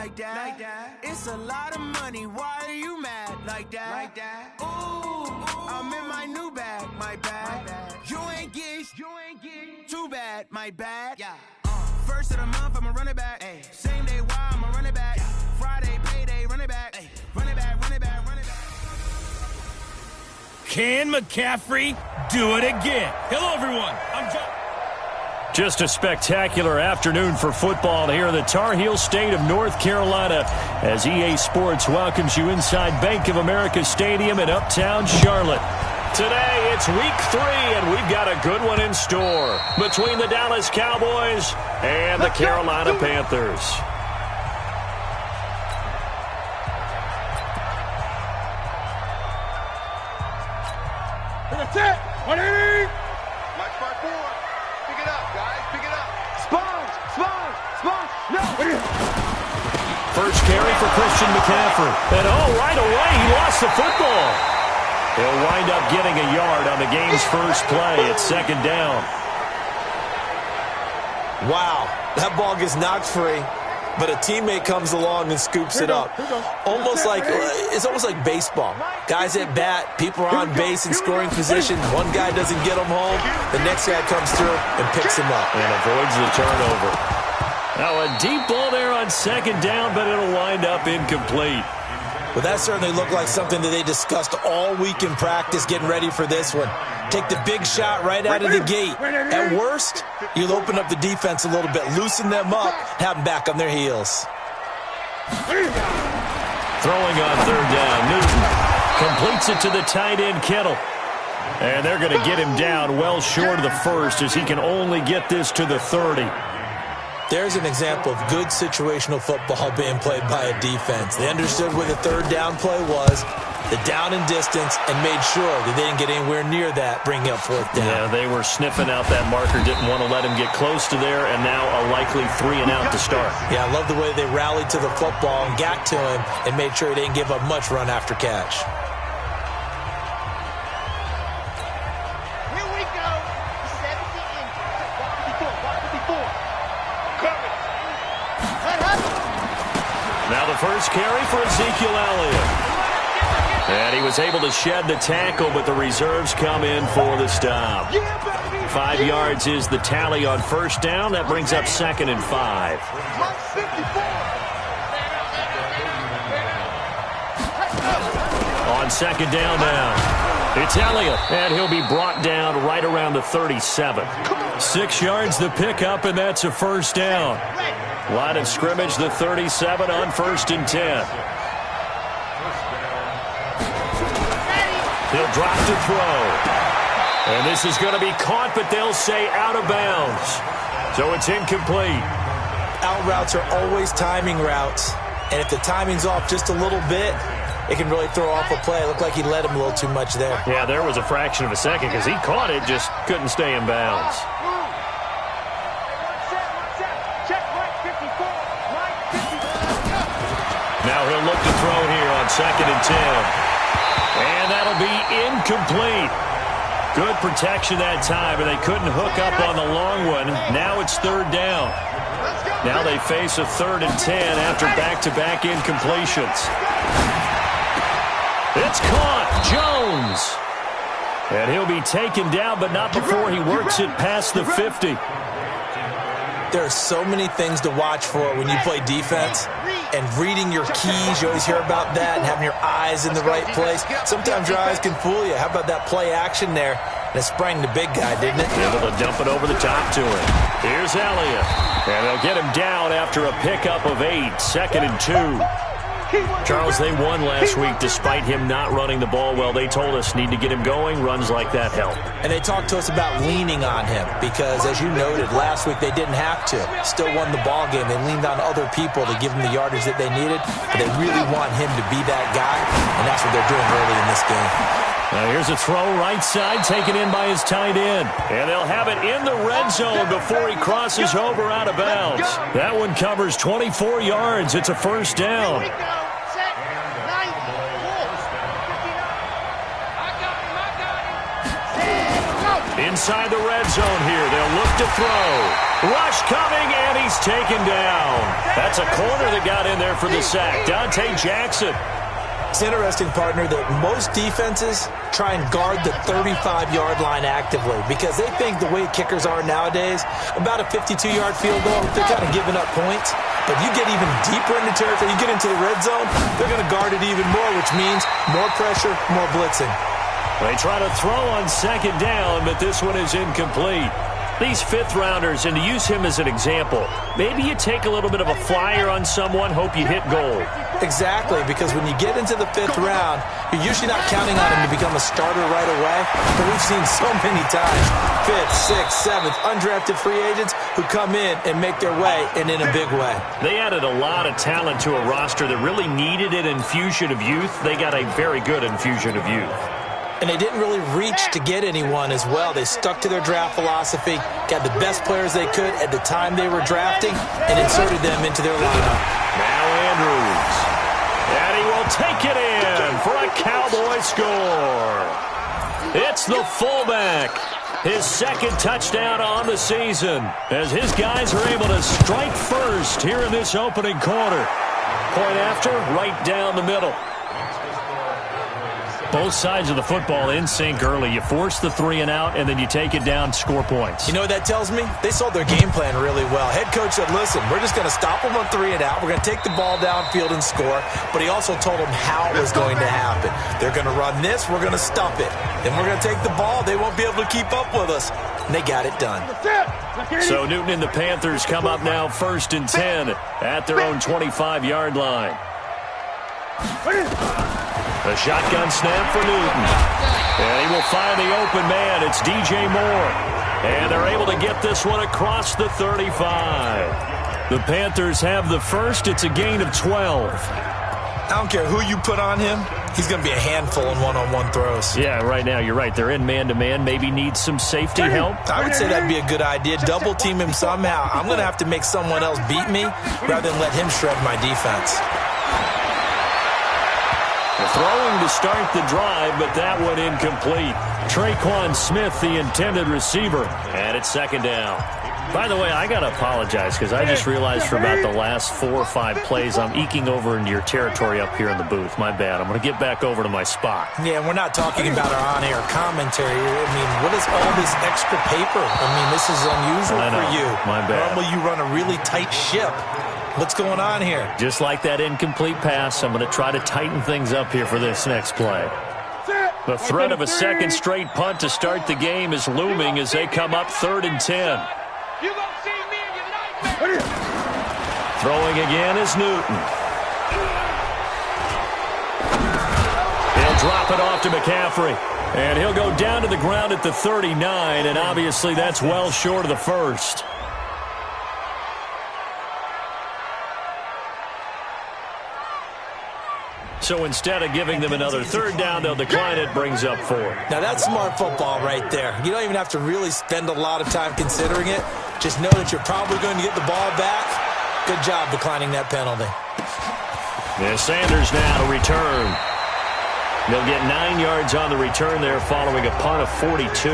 like that. It's a lot of money. Why are you mad like that? Ooh, I'm in my new bag, my bad. You ain't get too bad, my bad. Yeah. First of the month, I'ma run it back. Ay. Same day, why I'ma run it back. Yeah. Friday, payday, run it back. Ay. Run it back, run it back, run it back. Can McCaffrey do it again? Hello, everyone. I'm John. Just a spectacular afternoon for football here in the Tar Heel state of North Carolina as EA Sports welcomes you inside Bank of America Stadium in Uptown Charlotte. Today, it's week 3, and we've got a good one in store between the Dallas Cowboys and the Carolina Panthers. That's it! 180! March by 4. Pick it up, guys. Pick it up. Sponge! No! First carry for Christian McCaffrey. And right away, he lost the football. He'll wind up getting a yard on the game's first play. It's second down. Wow, that ball gets knocked free, but a teammate comes along and scoops it up. It's almost like baseball. Guys at bat, people are on base in scoring position. One guy doesn't get him home. The next guy comes through and picks him up. And avoids the turnover. Now a deep ball there on second down, but it'll wind up incomplete. Well, that certainly looked like something that they discussed all week in practice getting ready for this one. Take the big shot right out of the gate. At worst, you'll open up the defense a little bit, loosen them up, have them back on their heels. Throwing on third down, Newton completes it to the tight end, Kittle. And they're going to get him down well short of the first as he can only get this to the 30. There's an example of good situational football being played by a defense. They understood where the third down play was, the down and distance, and made sure that they didn't get anywhere near that, bringing up fourth down. Yeah, they were sniffing out that marker, didn't want to let him get close to there, and now a likely 3 and out to start. Yeah, I love the way they rallied to the football and got to him and made sure he didn't give up much run after catch. Here we go. 70 inches. 54. Now the first carry for Ezekiel Elliott. And he was able to shed the tackle, but the reserves come in for the stop. 5 yards is the tally on first down. That brings up 2nd and 5. On second down now, it's Elliott, and he'll be brought down right around the 37. 6 yards the pickup, and that's a first down. Line of scrimmage, the 37 on 1st and 10. He'll drop to throw. And this is going to be caught, but they'll say out of bounds. So it's incomplete. Out routes are always timing routes. And if the timing's off just a little bit, it can really throw off a play. It looked like he led him a little too much there. Yeah, there was a fraction of a second because he caught it, just couldn't stay in bounds. Now he'll look to throw here on 2nd and 10. And that'll be incomplete. Good protection that time, and they couldn't hook up on the long one. Now it's 3rd down. Now they face a 3rd and 10 after back-to-back incompletions. It's caught. Jones. And he'll be taken down, but not before he works it past the 50. There are so many things to watch for when you play defense. And reading your keys, you always hear about that, and having your eyes in the right place. Sometimes your eyes can fool you. How about that play action there? And it sprang the big guy, didn't it? Able to dump it over the top to him. Here's Elliott. And they'll get him down after a pickup of 8, 2nd and 2. Charles, they won last week despite him not running the ball well. They told us need to get him going. Runs like that help. And they talked to us about leaning on him because, as you noted, last week they didn't have to. Still won the ball game. They leaned on other people to give them the yardage that they needed. But they really want him to be that guy, and that's what they're doing early in this game. Now here's a throw right side, taken in by his tight end. And they'll have it in the red zone before he crosses over out of bounds. That one covers 24 yards. It's a first down. Inside the red zone here. They'll look to throw. Rush coming, and he's taken down. That's a corner that got in there for the sack. Dante Jackson. It's interesting, partner, that most defenses try and guard the 35-yard line actively because they think the way kickers are nowadays, about a 52-yard field goal, they're kind of giving up points. But you get even deeper into territory, you get into the red zone, they're going to guard it even more, which means more pressure, more blitzing. They try to throw on second down, but this one is incomplete. These fifth-rounders, and to use him as an example, maybe you take a little bit of a flyer on someone, hope you hit goal. Exactly, because when you get into the fifth round, you're usually not counting on him to become a starter right away. But we've seen so many times, fifth, sixth, seventh, undrafted free agents who come in and make their way, and in a big way. They added a lot of talent to a roster that really needed an infusion of youth. They got a very good infusion of youth. And they didn't really reach to get anyone as well. They stuck to their draft philosophy, got the best players they could at the time they were drafting, and inserted them into their lineup. Now Andrews. And he will take it in for a Cowboy score. It's the fullback. His second touchdown on the season as his guys are able to strike first here in this opening quarter. Point after, right down the middle. Both sides of the football in sync early. You force the 3-and-out, and then you take it down, score points. You know what that tells me? They sold their game plan really well. Head coach said, listen, we're just going to stop them on 3-and-out. We're going to take the ball downfield and score. But he also told them how it was going to happen. They're going to run this. We're going to stop it. Then we're going to take the ball. They won't be able to keep up with us. And they got it done. So Newton and the Panthers come up now 1st and 10 at their own 25-yard line. A shotgun snap for Newton. And he will find the open man. It's DJ Moore. And they're able to get this one across the 35. The Panthers have the first. It's a gain of 12. I don't care who you put on him. He's going to be a handful in one-on-one throws. Yeah, right now, you're right. They're in man-to-man. Maybe need some safety help. I would say that'd be a good idea. Double team him somehow. I'm going to have to make someone else beat me rather than let him shred my defense. Throwing to start the drive, but that one incomplete. Traquan Smith, the intended receiver, and it's second down. By the way, I got to apologize because I just realized for about the last 4 or 5 plays, I'm eking over into your territory up here in the booth. My bad. I'm going to get back over to my spot. Yeah, we're not talking about our on-air commentary. I mean, what is all this extra paper? I mean, this is unusual for you. My bad. Normally you run a really tight ship. What's going on here? Just like that incomplete pass, I'm going to try to tighten things up here for this next play. The threat of a second straight punt to start the game is looming as they come up 3rd and 10. Throwing again is Newton. He'll drop it off to McCaffrey. And he'll go down to the ground at the 39, and obviously that's well short of the first. So instead of giving them another 3rd down, they'll decline it, brings up 4. Now that's smart football right there. You don't even have to really spend a lot of time considering it. Just know that you're probably going to get the ball back. Good job declining that penalty. Yeah, Sanders now to return. They'll get 9 yards on the return there following a punt of 42.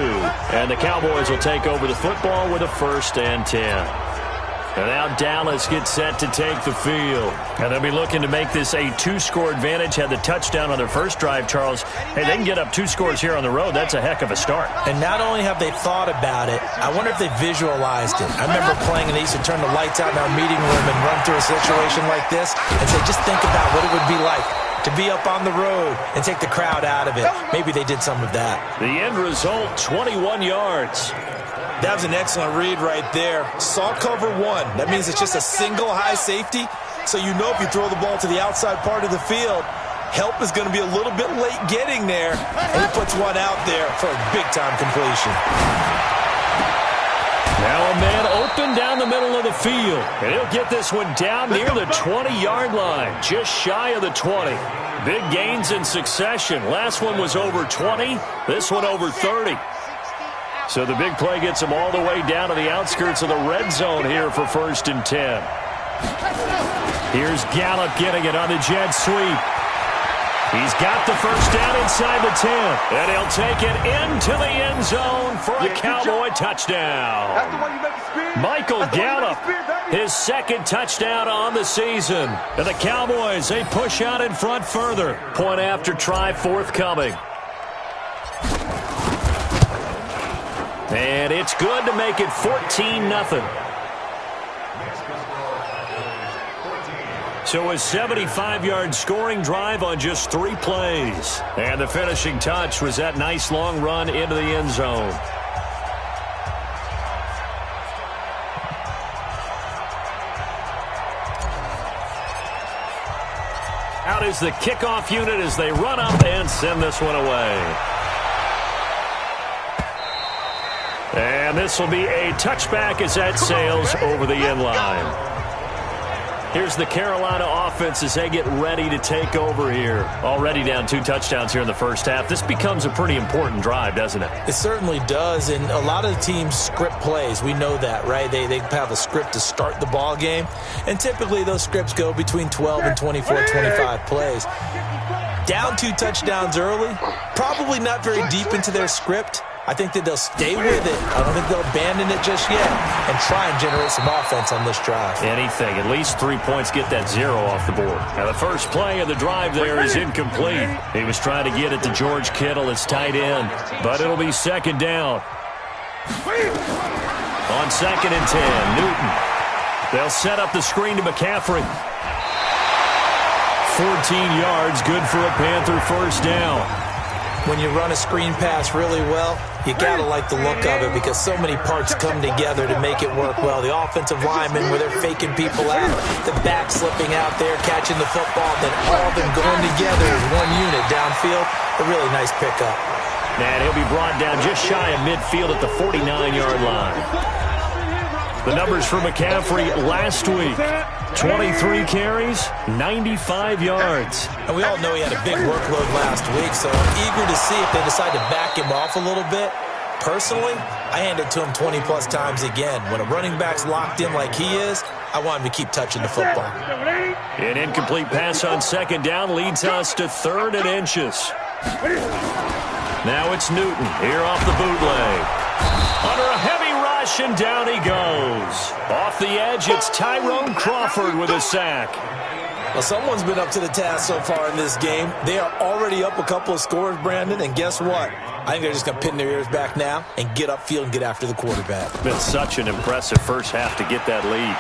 And the Cowboys will take over the football with a 1st and 10. And now Dallas gets set to take the field. And they'll be looking to make this a 2-score advantage. Had the touchdown on their first drive, Charles. Hey, they can get up 2 scores here on the road. That's a heck of a start. And not only have they thought about it, I wonder if they visualized it. I remember playing and they used to turn the lights out in our meeting room and run through a situation like this and say, just think about what it would be like to be up on the road and take the crowd out of it. Maybe they did some of that. The end result, 21 yards. That was an excellent read right there. Saw cover 1. That means it's just a single high safety. So you know if you throw the ball to the outside part of the field, help is going to be a little bit late getting there. And he puts one out there for a big-time completion. Now a man open down the middle of the field. And he'll get this one down near the 20-yard line, just shy of the 20. Big gains in succession. Last one was over 20. This one over 30. So the big play gets them all the way down to the outskirts of the red zone here for 1st and 10. Here's Gallup getting it on the jet sweep. He's got the first down inside the 10. And he'll take it into the end zone for a Cowboy touchdown. That's the one you make it spin. Michael Gallup, his second touchdown on the season. And the Cowboys, they push out in front further. Point after try forthcoming. And it's good to make it 14-0. So a 75-yard scoring drive on just 3 plays. And the finishing touch was that nice long run into the end zone. Out is the kickoff unit as they run up and send this one away. And this will be a touchback as that sails over the end line. Here's the Carolina offense as they get ready to take over here. Already down 2 touchdowns here in the first half. This becomes a pretty important drive, doesn't it? It certainly does, and a lot of teams script plays. We know that, right? They have a script to start the ball game, and typically those scripts go between 12 and 24, 25 plays. Down 2 touchdowns early, probably not very deep into their script. I think that they'll stay with it. I don't think they'll abandon it just yet and try and generate some offense on this drive. Anything. At least 3 points get that 0 off the board. Now, the first play of the drive there is incomplete. He was trying to get it to George Kittle, his tight end, but it'll be second down. On 2nd and 10, Newton. They'll set up the screen to McCaffrey. 14 yards, good for a Panther first down. When you run a screen pass really well, you got to like the look of it because so many parts come together to make it work well. The offensive linemen, where they're faking people out, the back slipping out there, catching the football, then all of them going together as one unit downfield. A really nice pickup. And he'll be brought down just shy of midfield at the 49-yard line. The numbers for McCaffrey last week. 23 carries, 95 yards. And we all know he had a big workload last week, so I'm eager to see if they decide to back him off a little bit. Personally, I hand it to him 20-plus times again. When a running back's locked in like he is, I want him to keep touching the football. An incomplete pass on 2nd down leads us to 3rd and inches. Now it's Newton here off the bootleg. Under a heavy rush, and down he goes. Off the edge, it's Tyrone Crawford with a sack. Well, someone's been up to the task so far in this game. They are already up a couple of scores, Brandon, and guess what? I think they're just going to pin their ears back now and get upfield and get after the quarterback. It's been such an impressive first half to get that lead.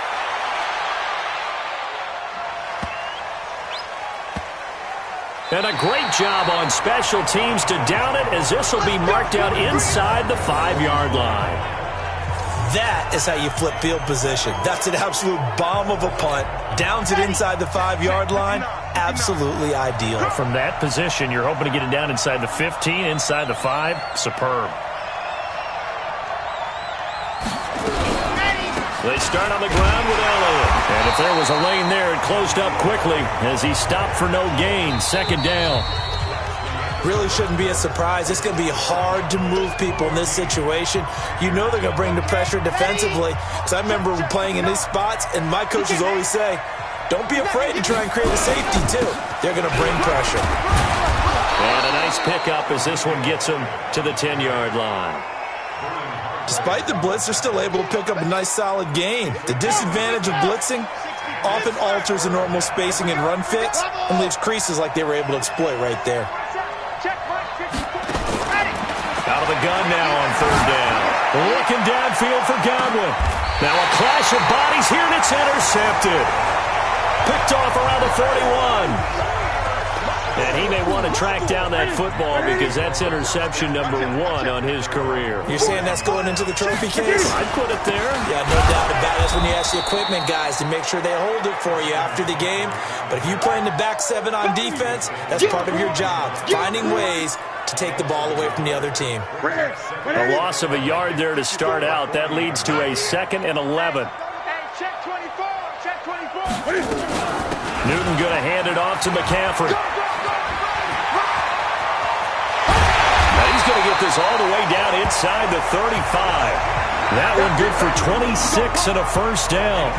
And a great job on special teams to down it, as this will be marked out inside the 5-yard line. That is how you flip field position. That's an absolute bomb of a punt. Downs it inside the 5-yard line. Absolutely ideal. From that position, you're hoping to get it down inside the 15, inside the 5. Superb. They start on the ground with Elliott. And if there was a lane there, it closed up quickly as he stopped for no gain. 2nd down. Really shouldn't be a surprise. It's going to be hard to move people in this situation. You know they're going to bring the pressure defensively. Because I remember playing in these spots, and my coaches always say, don't be afraid to try and create a safety, too. They're going to bring pressure. And a nice pickup as this one gets him to the 10-yard line. Despite the blitz, they're still able to pick up a nice, solid gain. The disadvantage of blitzing often alters the normal spacing and run fits and leaves creases like they were able to exploit right there. Out of the gun now on 3rd down. Looking downfield for Godwin. Now a clash of bodies here, and it's intercepted. Picked off around the 41. And he may want to track down that football because that's interception number 1 on his career. You're saying that's going into the trophy case? I'd put it there. Yeah, no doubt about it. That's when you ask the equipment guys to make sure they hold it for you after the game. But if you play in the back 7 on defense, that's part of your job, finding ways to take the ball away from the other team. A loss of a yard there to start out. That leads to a 2nd and 11. Check 24. Check 24. Newton going to hand it off to McCaffrey. Going to get this all the way down inside the 35. That one good for 26 and a first down.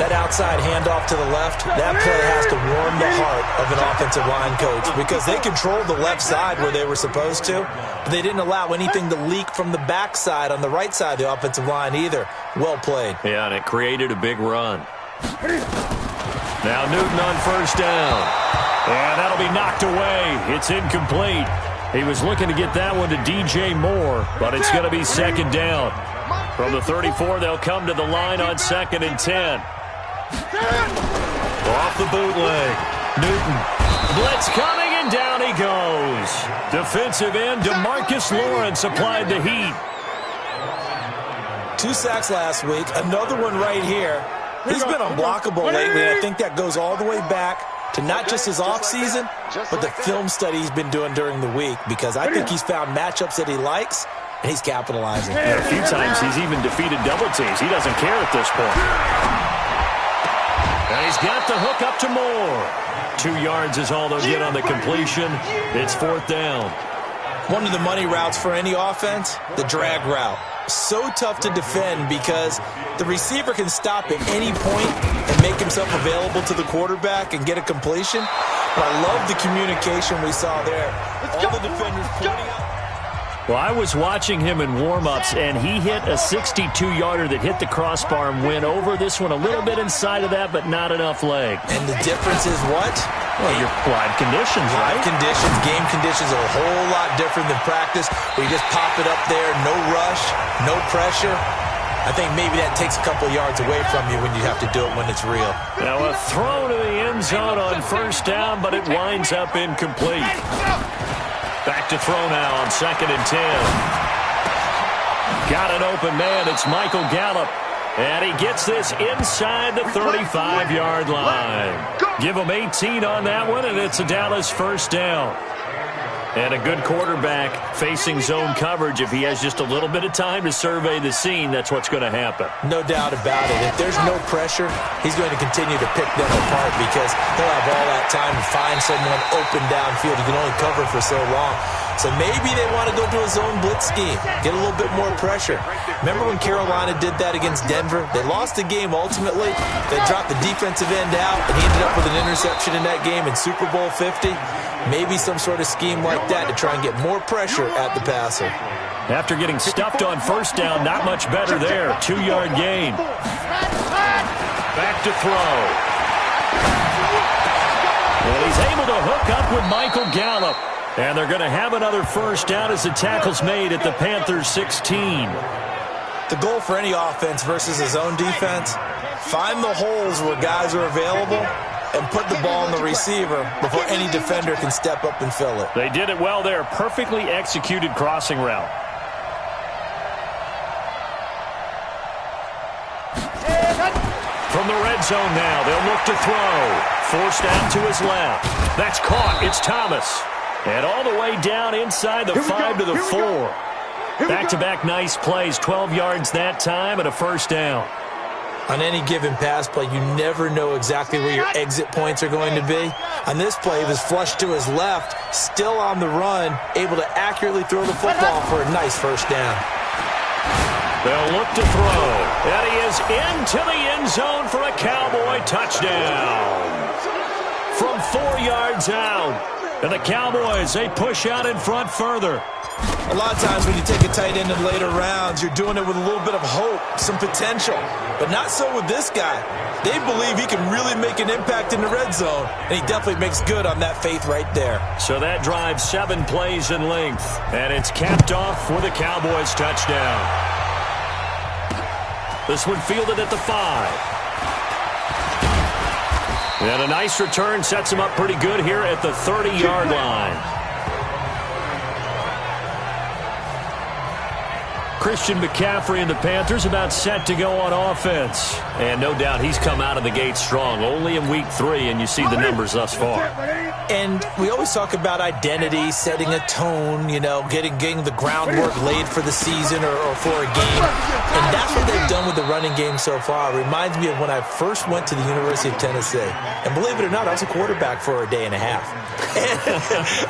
That outside handoff to the left, that play has to warm the heart of an offensive line coach because they controlled the left side where they were supposed to, but they didn't allow anything to leak from the backside on the right side of the offensive line either. Well played. Yeah, and it created a big run. Now Newton on first down. And that'll be knocked away. It's incomplete. He was looking to get that one to DJ Moore, but it's going to be second down. From the 34, they'll come to the line on 2nd and 10. Off the bootleg. Newton. Blitz coming, and down he goes. Defensive end DeMarcus Lawrence applied the heat. 2 sacks last week. Another one right here. He's been unblockable lately, and I think that goes all the way back to not just his offseason, but the film study he's been doing during the week, because I think he's found matchups that he likes, and he's capitalizing. Yeah, a few times he's even defeated double teams. He doesn't care at this point. And he's got the hook up to Moore. 2 yards is all they'll get on the completion. It's 4th down. One of the money routes for any offense, the drag route. So tough to defend because the receiver can stop at any point and make himself available to the quarterback and get a completion. But I love the communication we saw there. All the defenders pointing up. Well, I was watching him in warm-ups, and he hit a 62-yarder that hit the crossbar and went over. This one a little bit inside of that, but not enough leg. And the difference is what? Well, your live conditions, right? Live conditions, game conditions are a whole lot different than practice, where you just pop it up there, no rush, no pressure. I think maybe that takes a couple yards away from you when you have to do it when it's real. Now a throw to the end zone on first down, but it winds up incomplete. Back to throw now on 2nd and 10. Got an open man. It's Michael Gallup. And he gets this inside the 35-yard line. Give him 18 on that one, and it's a Dallas first down. And a good quarterback facing zone coverage. If he has just a little bit of time to survey the scene, that's what's going to happen. No doubt about it. If there's no pressure, he's going to continue to pick them apart because he'll have all that time to find someone open downfield. He can only cover for so long. So maybe they want to go to a zone blitz scheme, get a little bit more pressure. Remember when Carolina did that against Denver? They lost the game ultimately. They dropped the defensive end out, and he ended up with an interception in that game in Super Bowl 50. Maybe some sort of scheme like that to try and get more pressure at the passer. After getting stuffed on first down, not much better there. 2-yard gain. Back to throw. Well, he's able to hook up with Michael Gallup. And they're going to have another first down as the tackle's made at the Panthers 16. The goal for any offense versus his own defense, find the holes where guys are available and put the ball on the receiver before any defender can step up and fill it. They did it well there. Perfectly executed crossing route. From the red zone now, they'll look to throw. Forced out to his left. That's caught. It's Thomas. And all the way down inside the 5 to the 4. Back-to-back nice plays. 12 yards that time and a first down. On any given pass play, you never know exactly where your exit points are going to be. On this play, he was flushed to his left, still on the run, able to accurately throw the football for a nice first down. They'll look to throw. And he is into the end zone for a Cowboy touchdown. From 4 yards out. And the Cowboys, they push out in front further. A lot of times when you take a tight end in later rounds, you're doing it with a little bit of hope, some potential. But not so with this guy. They believe he can really make an impact in the red zone, and he definitely makes good on that faith right there. So that drives 7 plays in length, and it's capped off with a Cowboys touchdown. This one fielded at the 5. And a nice return sets him up pretty good here at the 30-yard line. Christian McCaffrey and the Panthers about set to go on offense. And no doubt he's come out of the gate strong. Only in week 3, and you see the numbers thus far. And we always talk about identity, setting a tone, you know, getting the groundwork laid for the season or for a game. And that's what they've done with the running game so far. It reminds me of when I first went to the University of Tennessee. And believe it or not, I was a quarterback for a day and a half.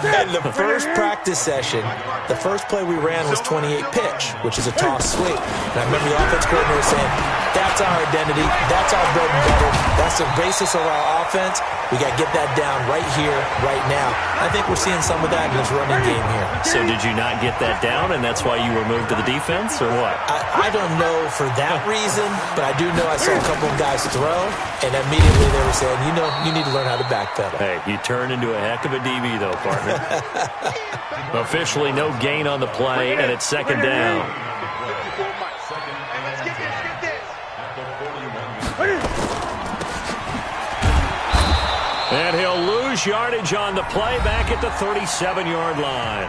And the first practice session, the first play we ran was 28 pitch, which is is a toss sweep. And I remember the offense coordinator saying, that's our identity. That's our bread and butter. That's the basis of our offense. We got to get that down right here, right now. I think we're seeing some of that in this running game here. So did you not get that down, and that's why you were moved to the defense, or what? I don't know for that reason, but I do know I saw a couple of guys throw, and immediately they were saying, you know, you need to learn how to backpedal. Hey, you turned into a heck of a DB, though, partner. Officially no gain on the play, and it's second down. And he'll lose yardage on the play back at the 37-yard line.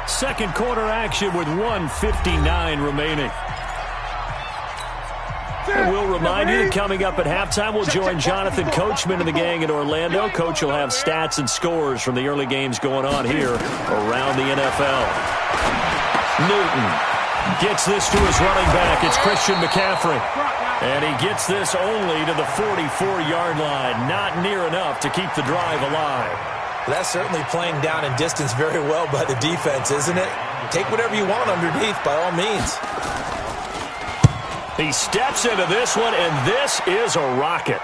Second quarter action with 1:59 remaining. And we'll remind you that coming up at halftime, we'll join Jonathan Coachman and the gang in Orlando. Coach will have stats and scores from the early games going on here around the NFL. Newton gets this to his running back. It's Christian McCaffrey. And he gets this only to the 44-yard line. Not near enough to keep the drive alive. That's certainly playing down in distance very well by the defense, isn't it? Take whatever you want underneath, by all means. He steps into this one, and this is a rocket.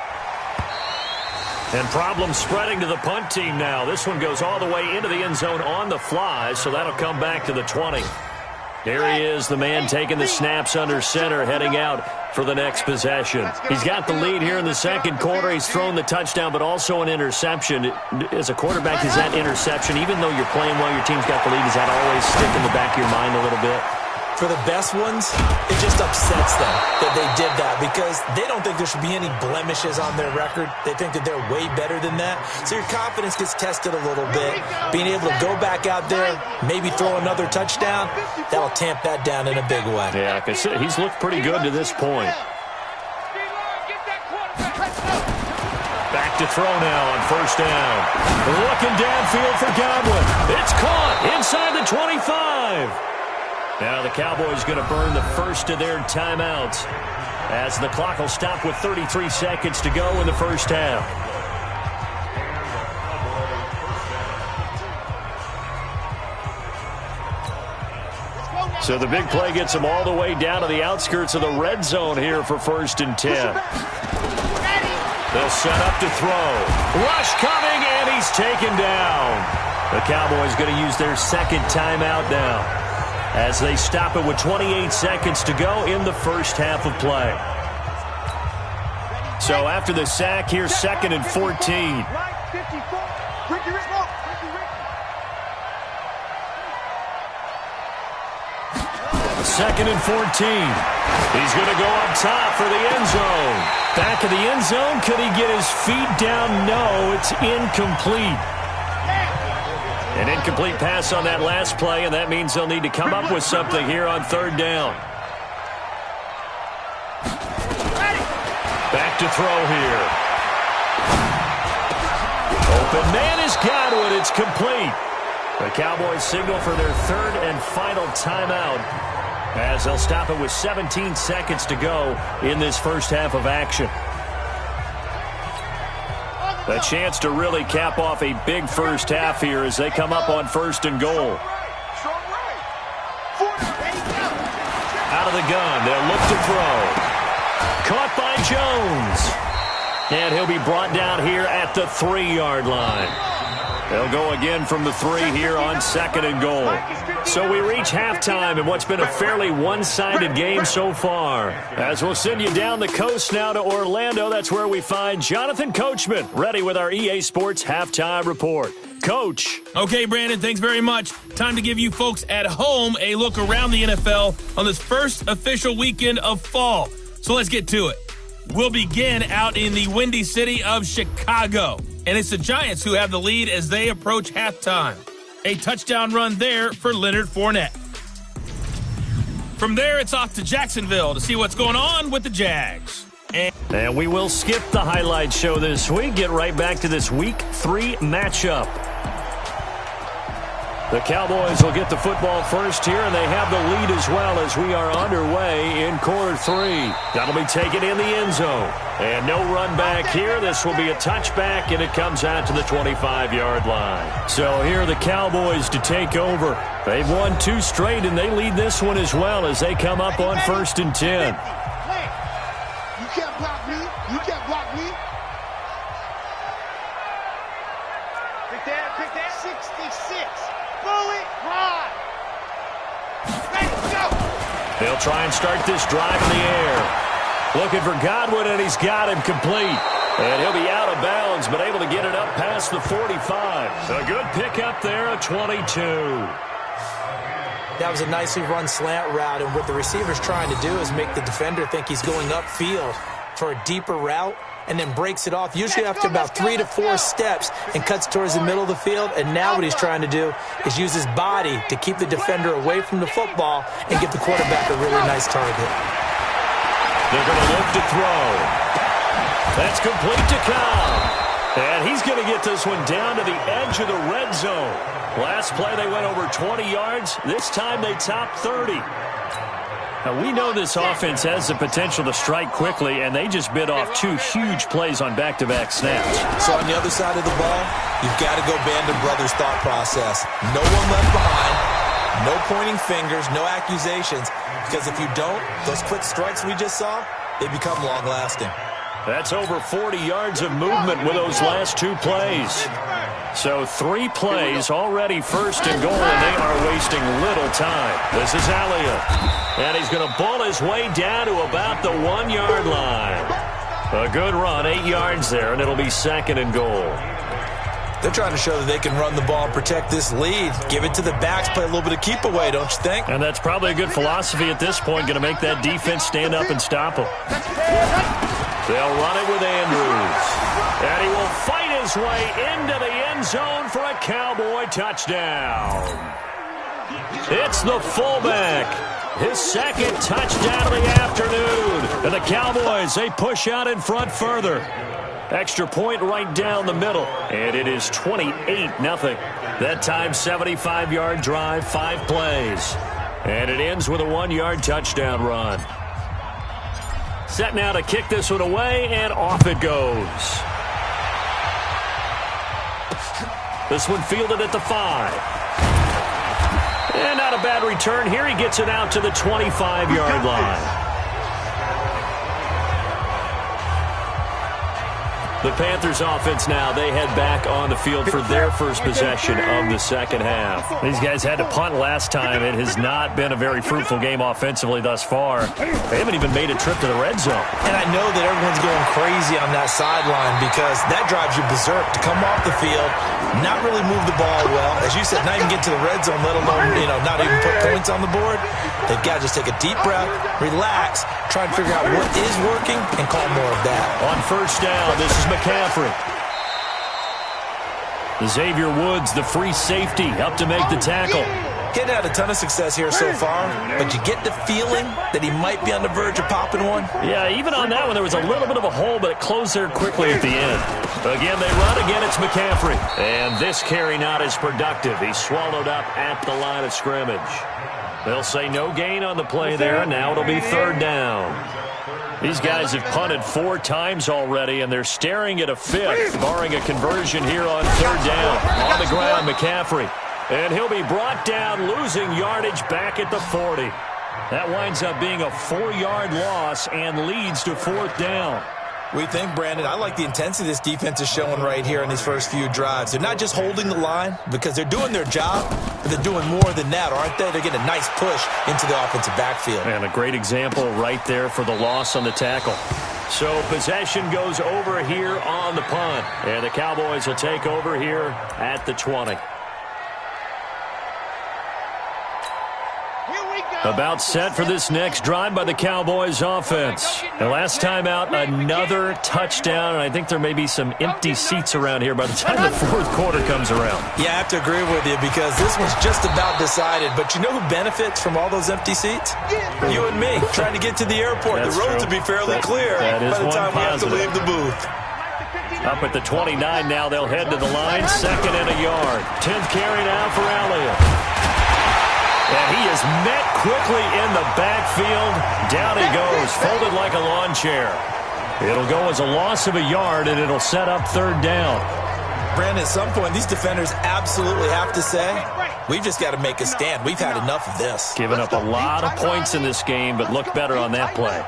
And problems spreading to the punt team now. This one goes all the way into the end zone on the fly, so that'll come back to the 20. Here he is, the man taking the snaps under center, heading out for the next possession. He's got the lead here in the second quarter. He's thrown the touchdown, but also an interception. As a quarterback, is that interception, even though you're playing while your team's got the lead, does that always stick in the back of your mind a little bit? For the best ones, it just upsets them that they did that because they don't think there should be any blemishes on their record. They think that they're way better than that. So your confidence gets tested a little bit. Being able to go back out there, maybe throw another touchdown, that'll tamp that down in a big way. Yeah, because he's looked pretty good to this point. Back to throw now on first down. Looking downfield for Godwin. It's caught inside the 25. Now the Cowboys going to burn the first of their timeouts as the clock will stop with 33 seconds to go in the first half. So the big play gets them all the way down to the outskirts of the red zone here for 1st and 10. They'll set up to throw. Rush coming, and he's taken down. The Cowboys going to use their second timeout now, as they stop it with 28 seconds to go in the first half of play. So after the sack, here's 2nd and 14. 2nd and 14. He's going to go up top for the end zone. Back of the end zone. Could he get his feet down? No, it's incomplete. An incomplete pass on that last play, and that means they'll need to come up with something here on 3rd down. Back to throw here. Open man is Godwin. It's complete. The Cowboys signal for their 3rd and final timeout, as they'll stop it with 17 seconds to go in this first half of action. A chance to really cap off a big first half here as they come up on 1st and goal. Out of the gun, they'll look to throw. Caught by Jones. And he'll be brought down here at the 3-yard line. They'll go again from the 3 here on 2nd and goal. So we reach halftime in what's been a fairly one-sided game so far. As we'll send you down the coast now to Orlando, that's where we find Jonathan Coachman, ready with our EA Sports Halftime Report. Coach. Okay, Brandon, thanks very much. Time to give you folks at home a look around the NFL on this first official weekend of fall. So let's get to it. We'll begin out in the windy city of Chicago. And it's the Giants who have the lead as they approach halftime. A touchdown run there for Leonard Fournette. From there, it's off to Jacksonville to see what's going on with the Jags. And we will skip the highlight show this week. Get right back to this Week 3 matchup. The Cowboys will get the football first here, and they have the lead as well as we are underway in quarter 3. That'll be taken in the end zone. And no run back here. This will be a touchback, and it comes out to the 25-yard line. So here are the Cowboys to take over. They've won 2 straight, and they lead this one as well as they come up on 1st and 10. You can't block me. You can't block me. Pick that. 66. Bullet ride. Let's go. They'll try and start this drive in the air. Looking for Godwin, and he's got him complete. And he'll be out of bounds, but able to get it up past the 45. A good pickup there, a 22. That was a nicely run slant route, and what the receiver's trying to do is make the defender think he's going upfield for a deeper route, and then breaks it off, usually after about 3 to 4 steps, and cuts towards the middle of the field. And now what he's trying to do is use his body to keep the defender away from the football and give the quarterback a really nice target. They're going to look to throw. That's complete to Cobb. And he's going to get this one down to the edge of the red zone. Last play they went over 20 yards. This time they topped 30. Now, we know this offense has the potential to strike quickly, and they just bit off 2 huge plays on back-to-back snaps. So on the other side of the ball, you've got to go Band of Brothers thought process. No one left behind, no pointing fingers, no accusations, because if you don't, those quick strikes we just saw, they become long-lasting. That's over 40 yards of movement with those last 2 plays. So 3 plays already first and goal, and they are wasting little time. This is Elliott, and he's going to ball his way down to about the 1-yard line. A good run, 8 yards there, and it'll be 2nd and goal. They're trying to show that they can run the ball and protect this lead. Give it to the backs, play a little bit of keep away, don't you think? And that's probably a good philosophy at this point, going to make that defense stand up and stop them. They'll run it with Andrews. And he will fight his way into the end zone for a Cowboy touchdown. It's the fullback. His 2nd touchdown of the afternoon. And the Cowboys, they push out in front further. Extra point right down the middle. And it is 28-0. That time, 75-yard drive, 5 plays. And it ends with a 1-yard touchdown run. Set now to kick this one away, and off it goes. This one fielded at the 5. And not a bad return here. He gets it out to the 25-yard line. The Panthers offense now, they head back on the field for their first possession of the second half. These guys had to punt last time. It has not been a very fruitful game offensively thus far. They haven't even made a trip to the red zone. And I know that everyone's going crazy on that sideline because that drives you berserk to come off the field, not really move the ball well. As you said, not even get to the red zone, let alone, not even put points on the board. They've got to just take a deep breath, relax, try and figure out what is working, and call more of that. On first down, this is McCaffrey. Xavier Woods, the free safety, up to make the tackle. Getting had a ton of success here so far, but you get the feeling that he might be on the verge of popping one. Yeah, even on that one, there was a little bit of a hole, but it closed there quickly at the end. Again, they run. Again, it's McCaffrey. And this carry not as productive. He's swallowed up at the line of scrimmage. They'll say no gain on the play there, and now it'll be 3rd down. These guys have punted 4 times already, and they're staring at a 5th, barring a conversion here on 3rd down. On the ground, McCaffrey. And he'll be brought down, losing yardage back at the 40. That winds up being a 4-yard loss and leads to 4th down. We think, Brandon, I like the intensity this defense is showing right here in these first few drives. They're not just holding the line because they're doing their job, but they're doing more than that, aren't they? They're getting a nice push into the offensive backfield. And a great example right there for the loss on the tackle. So possession goes over here on the punt. And the Cowboys will take over here at the 20. About set for this next drive by the Cowboys offense. And last time out, another touchdown, and I think there may be some empty seats around here by the time the 4th quarter comes around. Yeah, I have to agree with you because this one's just about decided. But you know who benefits from all those empty seats? You and me, trying to get to the airport. That's the roads true. will be fairly clear that by the time we have to positive. leave the booth. Up at the 29 now, they'll head to the line. 2nd and a yard. 10th carry now for Elliott. And he is met quickly in the backfield. Down he goes, folded like a lawn chair. It'll go as a loss of a yard, and it'll set up 3rd down. Brandon, at some point, these defenders absolutely have to say, we've just got to make a stand. We've had enough of this. Giving up a lot of points in this game, but looked better on that play.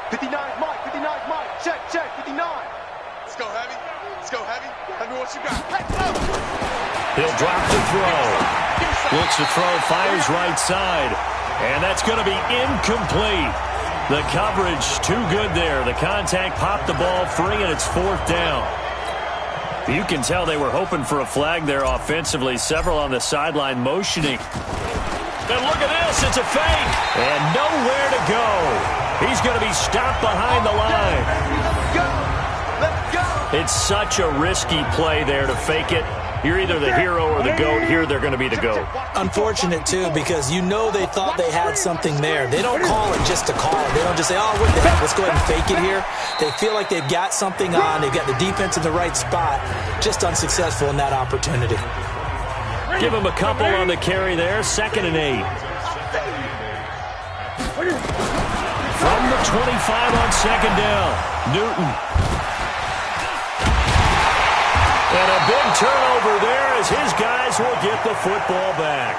59, Mike, 59, Mike. Check, 59. Let's go heavy. Let's go heavy. Let me what you got. Let's go. He'll drop the throw. Looks to throw, fires right side. And that's going to be incomplete. The coverage too good there. The contact popped the ball free, and it's 4th down. You can tell they were hoping for a flag there offensively. Several on the sideline motioning. And look at this. It's a fake. And nowhere to go. He's going to be stopped behind the line. Let's go. It's such a risky play there to fake it. You're either the hero or the GOAT. Here they're going to be the GOAT. Unfortunate, too, because you know they thought they had something there. They don't call it just to call it. They don't just say, oh, what the heck, let's go ahead and fake it here. They feel like they've got something on. They've got the defense in the right spot. Just unsuccessful in that opportunity. Give him a couple on the carry there. 2nd and 8. From the 25 on 2nd down. Newton. And a big turnover there as his guys will get the football back.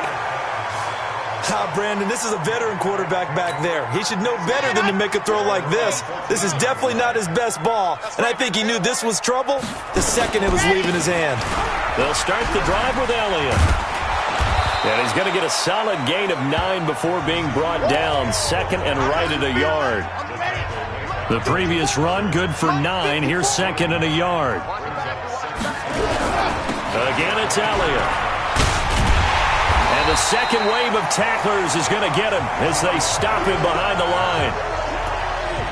Brandon, this is a veteran quarterback back there. He should know better than to make a throw like this. This is definitely not his best ball, and I think he knew this was trouble the second it was leaving his hand. They'll start the drive with Elliott. And he's going to get a solid gain of 9 before being brought down. 2nd and right at a yard. The previous run, good for 9. Here's 2nd and a yard. Again, it's Elliott. And the second wave of tacklers is going to get him as they stop him behind the line.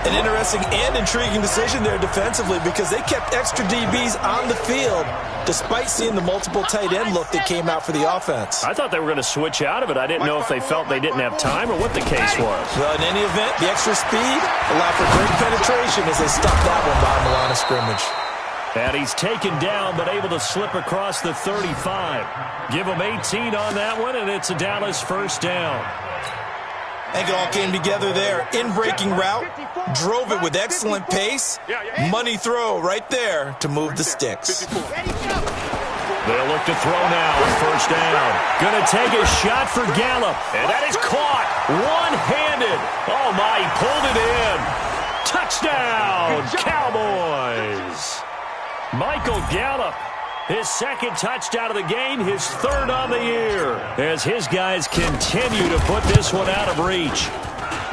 An interesting and intriguing decision there defensively because they kept extra DBs on the field despite seeing the multiple tight end look that came out for the offense. I thought they were going to switch out of it. I didn't know if they felt they didn't have time or what the case was. Well, in any event, the extra speed allowed for great penetration as they stuffed that one behind the line of scrimmage. And he's taken down, but able to slip across the 35. Give him 18 on that one, and it's a Dallas 1st down. I think it all came together there. In-breaking route, drove it with excellent pace. Money throw right there to move the sticks. They'll look to throw now on 1st down. Going to take a shot for Gallup, and that is caught one-handed. Oh, my, he pulled it in. Touchdown, Cowboys. Michael Gallup, his 2nd touchdown of the game, his 3rd on the year, as his guys continue to put this one out of reach.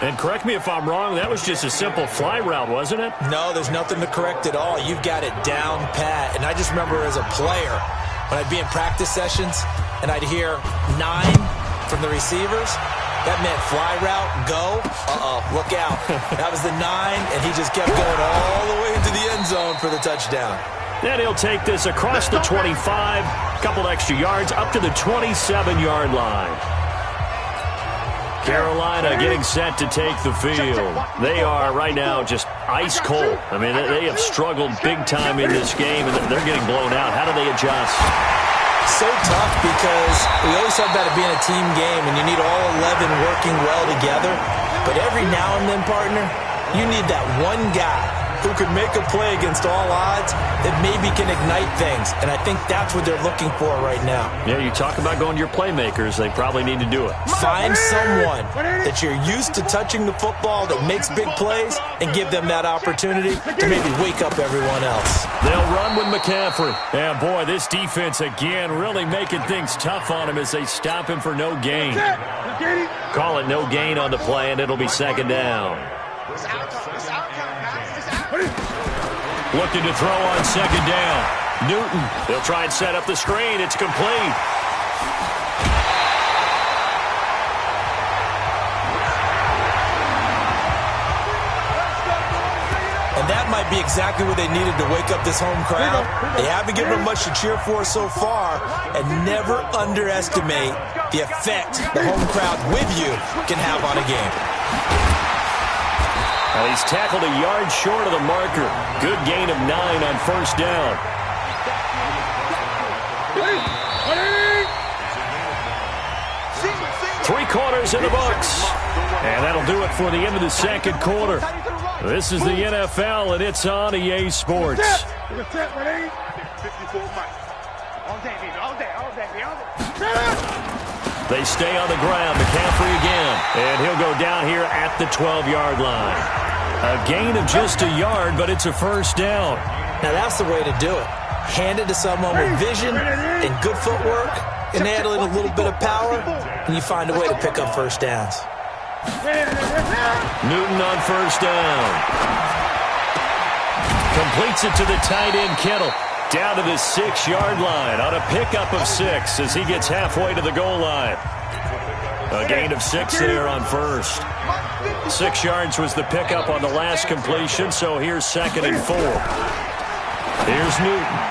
And correct me if I'm wrong, that was just a simple fly route, wasn't it? No, there's nothing to correct at all. You've got it down pat. And I just remember as a player, when I'd be in practice sessions, and I'd hear 9 from the receivers, that meant fly route, go, look out. That was the 9, and he just kept going all the way into the end zone for the touchdown. Then he'll take this across the 25, a couple extra yards, up to the 27-yard line. Carolina getting set to take the field. They are right now just ice cold. I mean, they have struggled big time in this game, and they're getting blown out. How do they adjust? So tough because we always talk about it being a team game, and you need all 11 working well together. But every now and then, partner, you need that one guy who could make a play against all odds that maybe can ignite things. And I think that's what they're looking for right now. Yeah, you talk about going to your playmakers. They probably need to do it. Find someone that you're used to touching the football that makes big plays and give them that opportunity to maybe wake up everyone else. They'll run with McCaffrey. And, boy, this defense again really making things tough on him as they stop him for no gain. Call it no gain on the play, and it'll be 2nd down. Looking to throw on 2nd down. Newton, they'll try and set up the screen. It's complete. And that might be exactly what they needed to wake up this home crowd. They haven't given them much to cheer for so far, and never underestimate the effect the home crowd with you can have on a game. And he's tackled a yard short of the marker. Good gain of 9 on first down. Three quarters in the books. And that'll do it for the end of the second quarter. This is the NFL, and it's on EA Sports. They stay on the ground. McCaffrey again. And he'll go down here at the 12-yard line. A gain of just a yard, but it's a first down. Now that's the way to do it. Hand it to someone with vision and good footwork, and add a little bit of power, and you find a way to pick up first downs. Newton on first down. Completes it to the tight end, Kittle. Down to the 6-yard line on a pickup of 6 as he gets halfway to the goal line. A gain of 6 there on first. 6 yards was the pickup on the last completion, so here's 2nd and 4. Here's Newton.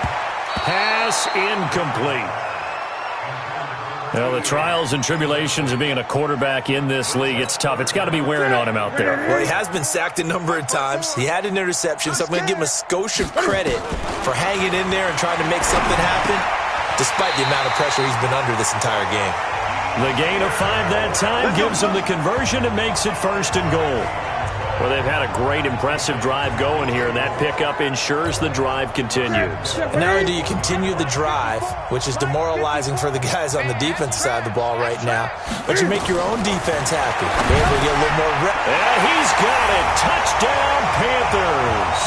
Pass incomplete. Well, the trials and tribulations of being a quarterback in this league, it's tough. It's got to be wearing on him out there. Well, he has been sacked a number of times. He had an interception, so I'm going to give him a skosh of credit for hanging in there and trying to make something happen, despite the amount of pressure he's been under this entire game. The gain of 5 that time gives him the conversion and makes it 1st and goal. Well, they've had a great, impressive drive going here, and that pickup ensures the drive continues. And not only do you continue the drive, which is demoralizing for the guys on the defensive side of the ball right now, but you make your own defense happy. They're able to get a little more rep. And he's got it. Touchdown, Panthers.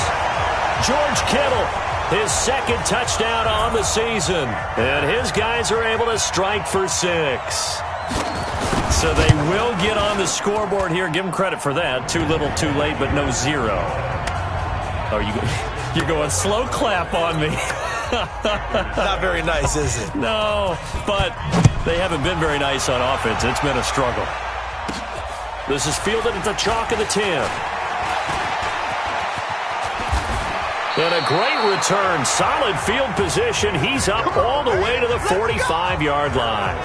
George Kittle, his 2nd touchdown on the season. And his guys are able to strike for 6. So they will get on the scoreboard here. Give them credit for that. Too little, too late, but no 0. Oh, you're going slow clap on me. Not very nice, is it? No, but they haven't been very nice on offense. It's been a struggle. This is fielded at the chalk of the 10. And a great return. Solid field position. He's up all the way to the 45-yard line.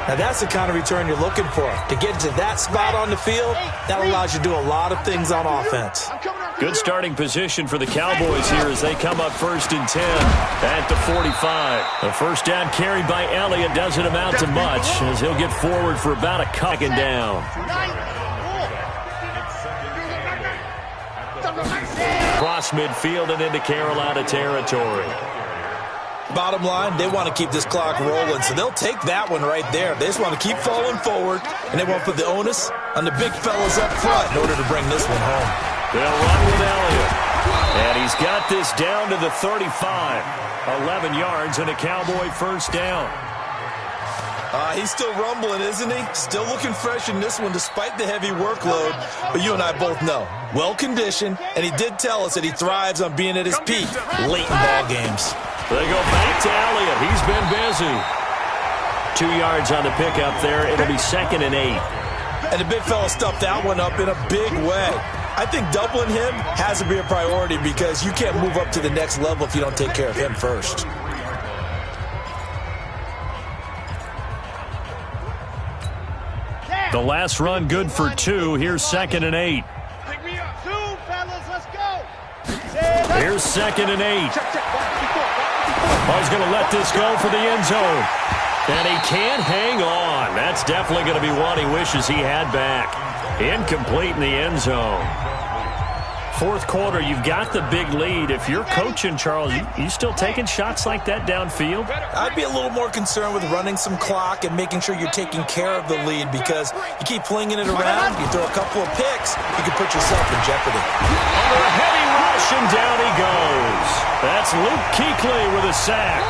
Now, that's the kind of return you're looking for. To get to that spot on the field, that allows you to do a lot of things on offense. Good starting position for the Cowboys here as they come up 1st and 10 at the 45. The first down carried by Elliott doesn't amount to much as he'll get forward for about a 2nd down. Cross midfield and into Carolina territory. Bottom line, they want to keep this clock rolling, so they'll take that one right there. They just want to keep falling forward, and they want to put the onus on the big fellas up front in order to bring this one home. They'll run with Elliott, and he's got this down to the 35. 11 yards and a Cowboy first down. He's still rumbling, isn't he? Still looking fresh in this one despite the heavy workload, but you and I both know, well-conditioned, and he did tell us that he thrives on being at his peak late in ball games. They go back to Elliott. He's been busy. 2 yards on the pickup there. It'll be 2nd and 8. And the big fella stuffed that one up in a big way. I think doubling him has to be a priority because you can't move up to the next level if you don't take care of him first. The last run good for 2. Here's 2nd and 8. Pick me up. 2, fellas. Let's go. Here's 2nd and 8. Oh, he's going to let this go for the end zone. And he can't hang on. That's definitely going to be one he wishes he had back. Incomplete in the end zone. 4th quarter, you've got the big lead. If you're coaching, Charles, you still taking shots like that downfield? I'd be a little more concerned with running some clock and making sure you're taking care of the lead because you keep flinging it around, you throw a couple of picks, you can put yourself in jeopardy. Under a heavy rush, and down he goes. That's Luke Kuechly with a sack.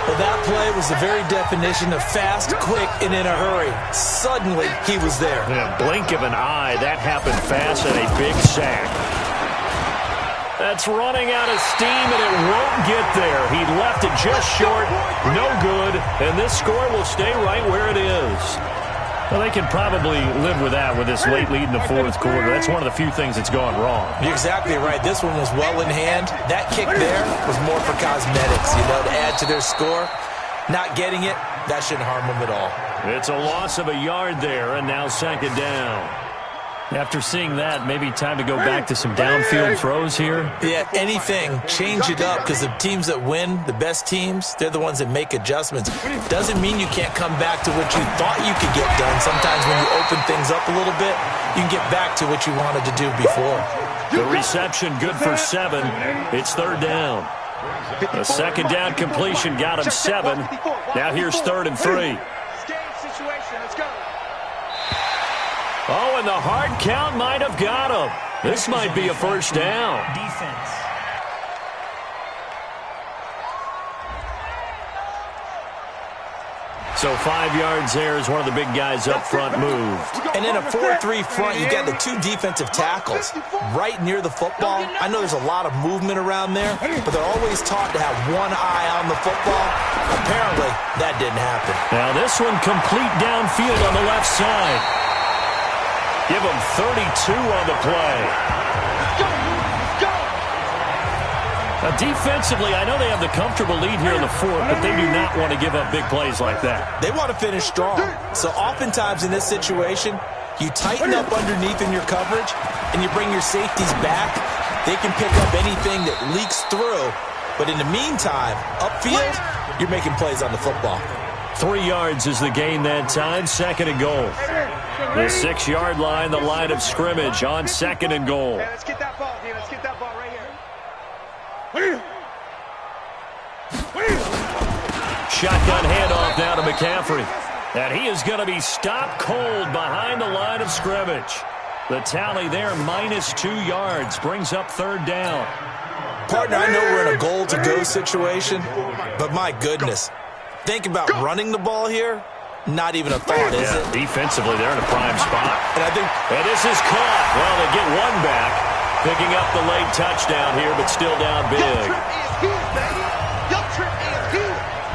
Well, that play was the very definition of fast, quick, and in a hurry. Suddenly, he was there. In a blink of an eye, that happened fast and a big sack. That's running out of steam, and it won't get there. He left it just short, no good, and this score will stay right where it is. Well, they can probably live with that with this late lead in the 4th quarter. That's one of the few things that's gone wrong. You're exactly right. This one was well in hand. That kick there was more for cosmetics, to add to their score. Not getting it, that shouldn't harm them at all. It's a loss of a yard there, and now 2nd down. After seeing that, maybe time to go back to some downfield throws here. Yeah, anything. Change it up, because the teams that win, the best teams, they're the ones that make adjustments. Doesn't mean you can't come back to what you thought you could get done. Sometimes when you open things up a little bit, you can get back to what you wanted to do before. The reception good for 7. It's third down. A second down completion got him 7. Now here's 3rd and 3. Oh, and the hard count might have got him. This might be a first down. Defense. So 5 yards there as one of the big guys up front moved. And in a 4-3 front, you got the 2 defensive tackles right near the football. I know there's a lot of movement around there, but they're always taught to have one eye on the football. Apparently, that didn't happen. Now this one complete downfield on the left side. Give him 32 on the play. Now defensively, I know they have the comfortable lead here in the 4th, but they do not want to give up big plays like that. They want to finish strong. So oftentimes in this situation, you tighten up underneath in your coverage, and you bring your safeties back. They can pick up anything that leaks through. But in the meantime, upfield, you're making plays on the football. 3 yards is the gain that time, 2nd and goal. The 6-yard line, the line of scrimmage on 2nd and goal. Let's get that ball, dude. Let's get that ball right here. Shotgun handoff now to McCaffrey. And he is going to be stopped cold behind the line of scrimmage. The tally there, -2 yards, brings up 3rd down. Partner, I know we're in a goal-to-go situation, but my goodness. Think about running the ball here. Not even a thought, is it? Defensively, they're in a prime spot. And this is caught. Well, they get one back. Picking up the late touchdown here, but still down big.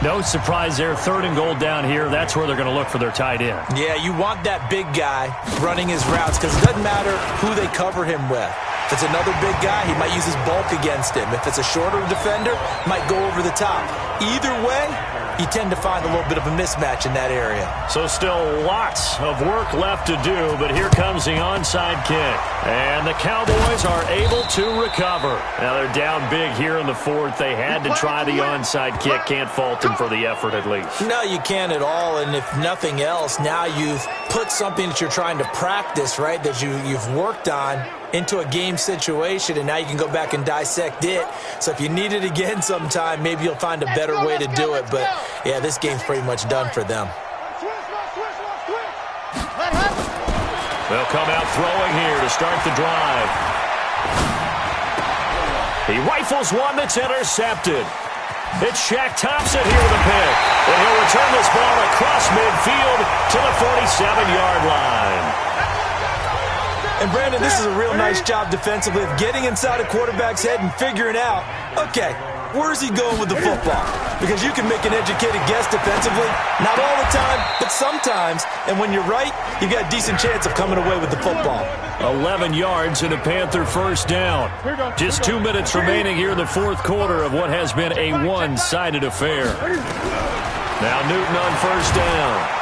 No surprise there. 3rd and goal down here. That's where they're going to look for their tight end. Yeah, you want that big guy running his routes, because it doesn't matter who they cover him with. If it's another big guy, he might use his bulk against him. If it's a shorter defender, might go over the top. Either way, you tend to find a little bit of a mismatch in that area. So still lots of work left to do, but here comes the onside kick. And the Cowboys are able to recover. Now they're down big here in the 4th. They had to try the onside kick. Can't fault them for the effort at least. No, you can't at all. And if nothing else, now you've put something that you're trying to practice, right, that you've worked on into a game situation, and now you can go back and dissect it. So if you need it again sometime, maybe you'll find a better way to do it. But, yeah, this game's pretty much done for them. They'll come out throwing here to start the drive. He rifles one that's intercepted. It's Shaq Thompson here with a pick. And he'll return this ball across midfield to the 47-yard line. And, Brandon, this is a real nice job defensively of getting inside a quarterback's head and figuring out, okay, where's he going with the football? Because you can make an educated guess defensively, not all the time, but sometimes. And when you're right, you've got a decent chance of coming away with the football. 11 yards and a Panther first down. Just 2 minutes remaining here in the 4th quarter of what has been a one-sided affair. Now Newton on first down.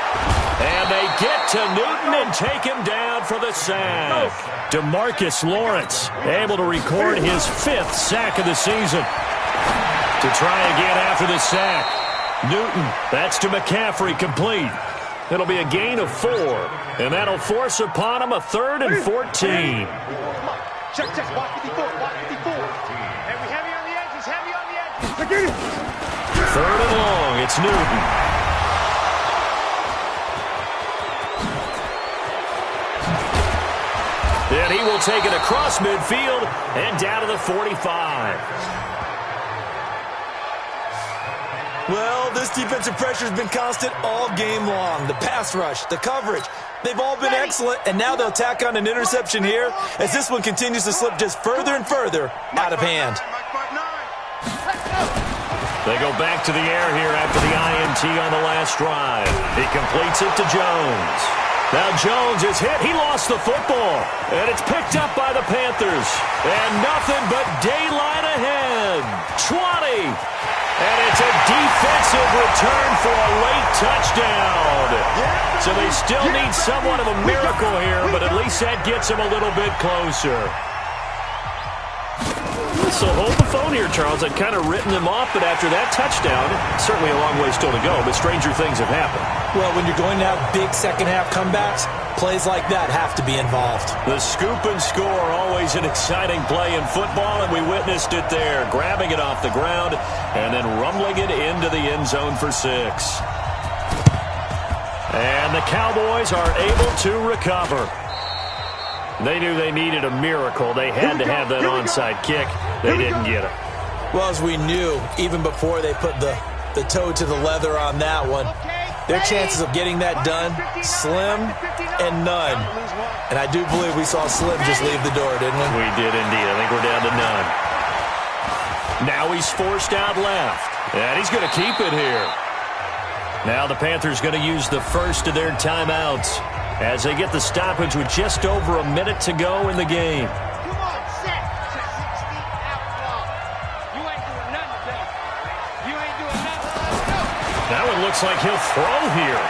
And they get to Newton and take him down for the sack. DeMarcus Lawrence able to record his 5th sack of the season. To try again after the sack. Newton, that's to McCaffrey, complete. It'll be a gain of 4. And that'll force upon him a 3rd and 14. Check, block 54, block 54. And we heavy on the edges, heavy on the edges. 3rd and long, it's Newton. And he will take it across midfield and down to the 45. Well, this defensive pressure has been constant all game long. The pass rush, the coverage, they've all been excellent, and now they'll tack on an interception here as this one continues to slip just further and further out of hand. They go back to the air here after the INT on the last drive. He completes it to Jones. Now Jones is hit. He lost the football. And it's picked up by the Panthers. And nothing but daylight ahead. 20. And it's a defensive return for a late touchdown. So they still need somewhat of a miracle here, but at least that gets them a little bit closer. So hold the phone here, Charles. I'd kind of written them off, but after that touchdown, certainly a long way still to go, but stranger things have happened. Well, when you're going to have big second-half comebacks, plays like that have to be involved. The scoop and score, always an exciting play in football, and we witnessed it there, grabbing it off the ground and then rumbling it into the end zone for 6. And the Cowboys are able to recover. They knew they needed a miracle. They had to have that onside kick. They didn't get it. Well, as we knew, even before they put the toe to the leather on that one, their chances of getting that done, slim and none. And I do believe we saw Slim just leave the door, didn't we? We did indeed. I think we're down to none. Now he's forced out left. And he's going to keep it here. Now the Panthers going to use the first of their timeouts as they get the stoppage with just over a minute to go in the game. Come on, set. 60 outlaw. You ain't doing nothing today. You ain't doing nothing. Now it looks like he'll throw here.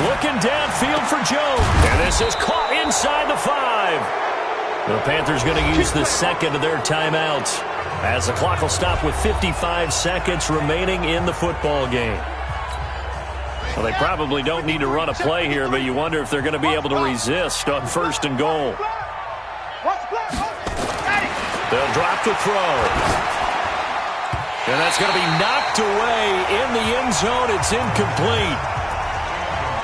Looking downfield for Jones. And this is caught inside the 5. The Panthers going to use the second of their timeouts as the clock will stop with 55 seconds remaining in the football game. Well, they probably don't need to run a play here, but you wonder if they're going to be able to resist on 1st and goal. They'll drop the throw. And that's going to be knocked away in the end zone. It's incomplete.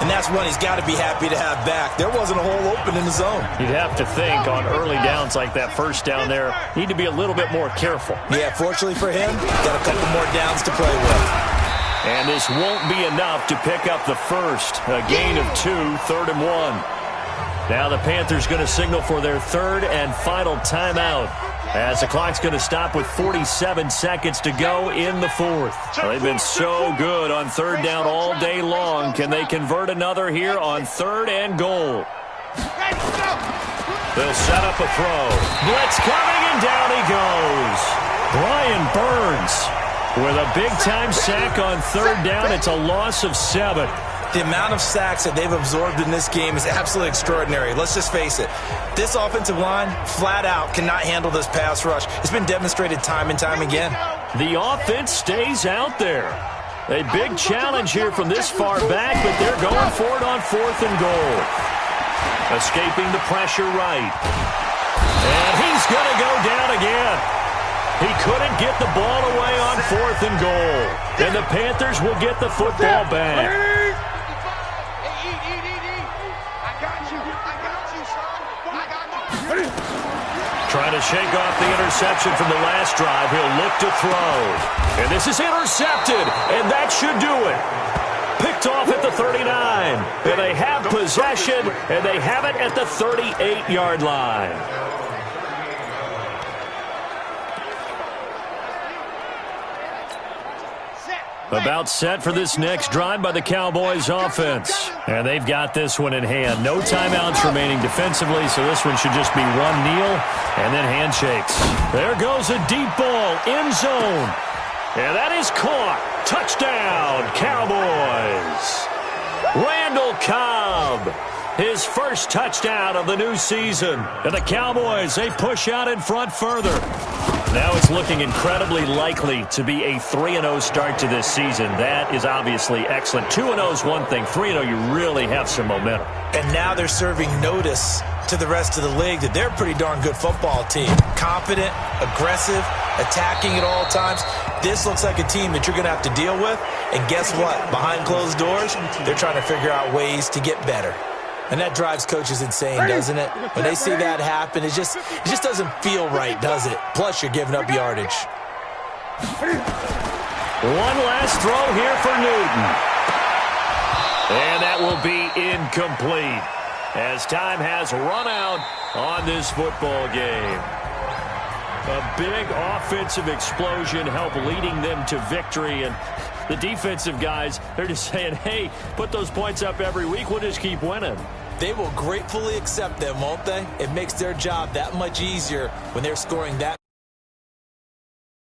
And that's one he's got to be happy to have back. There wasn't a hole open in the zone. You'd have to think on early downs like that first down there, need to be a little bit more careful. Yeah, fortunately for him, got a couple more downs to play with. And this won't be enough to pick up the first. A gain of 2, 3rd and 1. Now the Panthers going to signal for their third and final timeout as the clock's going to stop with 47 seconds to go in the 4th. Well, they've been so good on 3rd down all day long. Can they convert another here on 3rd and goal? They'll set up a throw. Blitz coming, and down he goes. Brian Burns with a big-time sack on 3rd down. It's a loss of 7. The amount of sacks that they've absorbed in this game is absolutely extraordinary. Let's just face it. This offensive line, flat out, cannot handle this pass rush. It's been demonstrated time and time again. The offense stays out there. A big challenge here from this far back, but they're going for it on 4th and goal. Escaping the pressure right. And he's going to go down again. He couldn't get the ball away on 4th and goal. And the Panthers will get the football back. Trying to shake off the interception from the last drive. He'll look to throw. And this is intercepted. And that should do it. Picked off at the 39. And they have possession. And they have it at the 38-yard line. About set for this next drive by the Cowboys offense. And they've got this one in hand. No timeouts remaining defensively, so this one should just be one kneel and then handshakes. There goes a deep ball, end zone. And that is caught. Touchdown, Cowboys. Randall Cobb, his first touchdown of the new season. And the Cowboys, they push out in front further. Now it's looking incredibly likely to be a 3-0 start to this season. That is obviously excellent. 2-0 is one thing. 3-0, you really have some momentum. And now they're serving notice to the rest of the league that they're a pretty darn good football team. Confident, aggressive, attacking at all times. This looks like a team that you're going to have to deal with. And guess what? Behind closed doors, they're trying to figure out ways to get better. And that drives coaches insane, doesn't it? When they see that happen, it just doesn't feel right, does it? Plus, you're giving up yardage. One last throw here for Newton. And that will be incomplete as time has run out on this football game. A big offensive explosion helped leading them to victory. And the defensive guys, they're just saying, hey, put those points up every week. We'll just keep winning. They will gratefully accept them, won't they? It makes their job that much easier when they're scoring that